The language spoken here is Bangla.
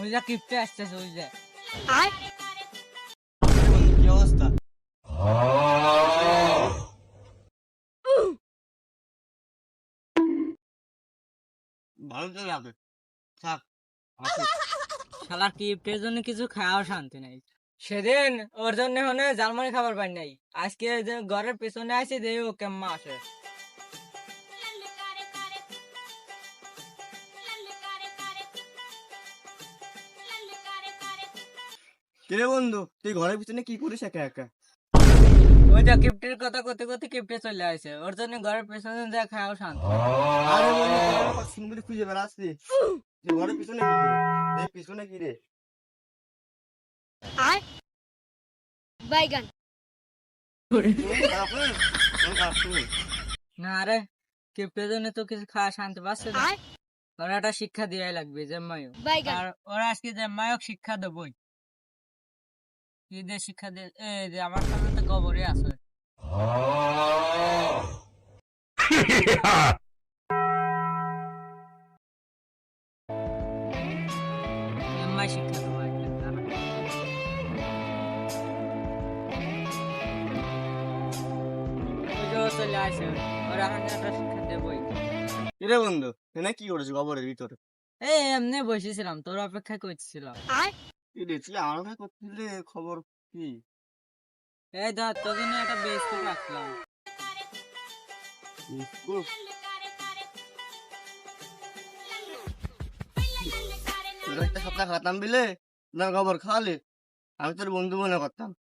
ওই যা কিপটে আসতেছে ওই যে। কি অবস্থা? ভালো তো লাগে। থাক, আসি। শালার কিপটের জন্য কিছু খাওয়াও শান্তি নাই। সেদিন ওর জন্য হনে জার্মানি খাবার পাই নাই, আজকে যে ঘরের পেছনে আছে যে ও কেম্মা আসে। কিরে বন্ধু, তুই ঘরের পিছনে কি করিস একা একা? ওই যা কিপটের কথা করতে করতে কিপটে চলে আসে, ওর জন্য ঘরের পেছনে যা খাওয়াও শান্তি নাই। আরে বন্ধু, তোর আমার পাশে শুনবি খুঁজে বেড়াচ্ছি। তুই ঘরের পিছনে কি করে? দেখ পিছনে কি রে? বাইগান তুমি খারাপ না? আমি খারাপ তুমি। না রে, কিপটের জন্য তো কিছু খাওয়া শান্তি পাচ্ছে না। ওরা একটা শিক্ষা দেওয়াই লাগবে জেম্মাইও। বাইগান আর ওরা আজকে জেম্মাইও শিক্ষা দেবই। কি দিয়ে শিক্ষা দে, এই যে আমার সামনে তো গোবরে আছে। জেম্মাই শিক্ষা দেবো একদিন, দাঁড়া। ওই যে ও চলে আসে, ওরা এখন একটা শিক্ষা দেবই। কিরে বন্ধু, এনে কি করেছিস খবরের ভিতরে? এই এমনি বসেছিলাম, তোর অপেক্ষা করছিলাম। কি দেখছিলি আমার ভাই করছিলি? খবর কি? এই ধর তোকে নিয়ে একটা বিস্কুট রাখলাম। বিস্কুট? তোর একটা সপ্তাহ খাতাম বিলে, না খবর খাওয়ালি? আমি তোর বন্ধু মনে করতাম।